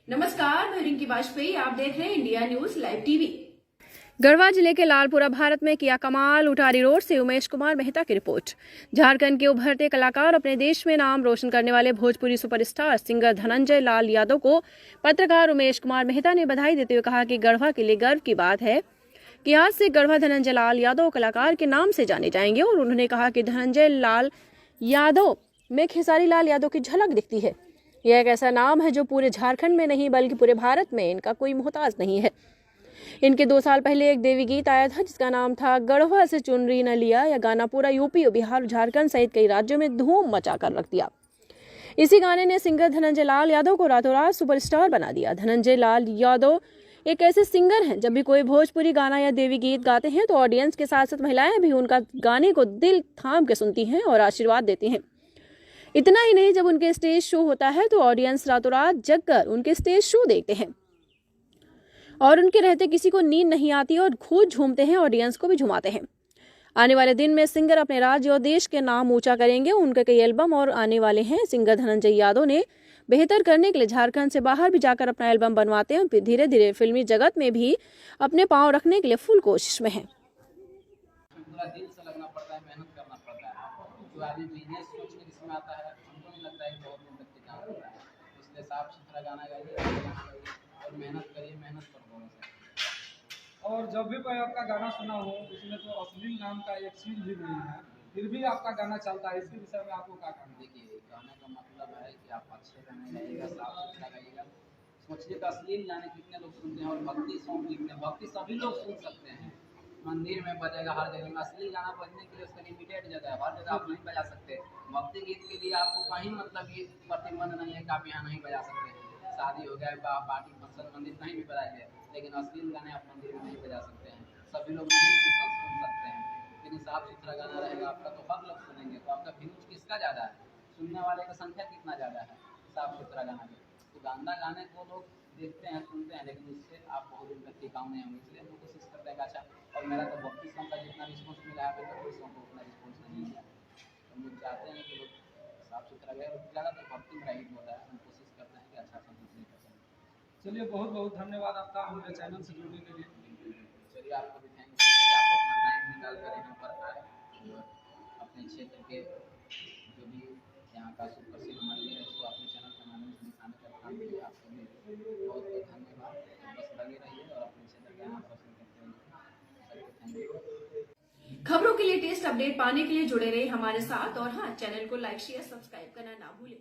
नमस्कार, मैं रिंकी वाजपेयी। आप देख रहे हैं India news live TV. Garhwa जिले के लालपुरा भारत में किया कमाल, उटारी रोड से उमेश कुमार मेहता की रिपोर्ट। झारखंड के उभरते कलाकार, अपने देश में नाम रोशन करने वाले भोजपुरी सुपरस्टार सिंगर धनंजय लाल यादव को पत्रकार उमेश कुमार मेहता ने बधाई देते हुए कहा कि गढ़वा के लिए गर्व की बात है कि आज से गढ़वा धनंजय लाल यादव कलाकार के नाम से जाने जाएंगे। और उन्होंने कहा कि धनंजय लाल यादव में खेसारी लाल यादव की झलक दिखती है। यह एक ऐसा नाम है जो पूरे झारखंड में नहीं बल्कि पूरे भारत में इनका कोई मोहताज नहीं है। इनके 2 साल पहले एक देवी गीत आया था जिसका नाम था गढ़वा से चुनरी न लिया। यह गाना पूरा यूपी और बिहार, झारखंड सहित कई राज्यों में धूम मचा कर रख दिया। इसी गाने ने सिंगर धनंजय लाल यादव को रातों रात सुपरस्टार बना दिया। धनंजय लाल यादव एक ऐसे सिंगर हैं, जब भी कोई भोजपुरी गाना या देवी गीत गाते हैं तो ऑडियंस के साथ साथ महिलाएं भी उनका गाने को दिल थाम के सुनती हैं और आशीर्वाद देती हैं। इतना ही नहीं, जब उनके स्टेज शो होता है तो ऑडियंस रातों रात जगकर उनके स्टेज शो देखते हैं और उनके रहते किसी को नींद नहीं आती और खुद झूमते हैं, ऑडियंस को भी झुमाते हैं। आने वाले दिन में सिंगर अपने राज्य और देश के नाम ऊंचा करेंगे। उनके कई एल्बम और आने वाले हैं। सिंगर धनंजय यादव ने बेहतर करने के लिए झारखंड से बाहर भी जाकर अपना एल्बम बनवाते हैं। फिर धीरे धीरे फिल्मी जगत में भी अपने पांव रखने के लिए फुल कोशिश में है। पूरा दिल से लगना पड़ता है, मेहनत करना पड़ता है। जो आदमी बिजनेस सोच के इसमें आता है, हमको नहीं लगता है कि बहुत दिन तक टिकाना होता है। इसलिए साफ सुथरा गाना गाइए और मेहनत करिए, मेहनत पर भरोसा है। और जब भी मैं आपका गाना सुना हूँ उसमें तो अश्लील नाम का एक चीज भी नहीं है, फिर भी आपका गाना चलता है। इसके विषय में आपको क्या कहना है? देखिए, गाने का मतलब है कि आप अच्छे गाने गाइएगा, साफ सुथरा गाइएगा। सोचिए कि अश्लील गाने कितने लोग सुनते हैं और भक्ति सॉन्ग लिखते हैं। भक्ति सभी लोग सुन सकते हैं, मंदिर में बजेगा, हर जगह में। असली गाना बजने के लिए उसका लिमिटेड जगह है, हर जगह आप नहीं बजा सकते। भक्ति गीत के लिए आपको कहीं मतलब ये प्रतिबंध नहीं है कि आप यहाँ नहीं बजा सकते। शादी हो गया, पार्टी फंक्शन, मंदिर कहीं भी बजाइए, लेकिन अश्लील गाने आप मंदिर में नहीं बजा सकते हैं। सभी लोग नहीं सुन सकते हैं, लेकिन साफ सुथरा गाना रहेगा आपका तो हर लोग सुनेंगे। तो आपका व्यूज किसका ज़्यादा है, सुनने वाले का संख्या कितना ज़्यादा है साफ सुथरा गाना में। तो गाना गाने को लोग देखते हैं, सुनते हैं, लेकिन उससे आप बहुत दिन तक टिकाऊ नहीं होंगे। इसलिए हम लोग कोशिश करते हैं कि अच्छा, और मेरा तो भक्ति सॉन्ग का जितना रिस्पॉन्स मिला है, अभी तक कोई सॉन्ग को उतना रिस्पॉन्स नहीं मिला। हम लोग चाहते हैं कि लोग साफ सुथरा गाए और ज़्यादातर भक्ति में हिट होता है। हम कोशिश करते हैं कि अच्छा सॉन्ग नहीं कर सकें। चलिए, बहुत बहुत धन्यवाद आपका हमारे चैनल से जुड़ने के लिए। चलिए, आपको भी थैंक यू कि आप अपना टाइम निकाल कर यहाँ पर आए और अपने क्षेत्र के जो भी यहाँ का सुप्रसिद्ध मंदिर है उसको अपने चैनल के माध्यम से दिखाने का काम किया। आपको भी बहुत बहुत धन्यवाद। बस लगे रहिए और अपने क्षेत्र का नाम रोशन करते रहिए। Thank you. खबरों के लेटेस्ट अपडेट पाने के लिए जुड़े रहे हमारे साथ और हाँ, चैनल को लाइक शेयर सब्सक्राइब करना ना भूलें।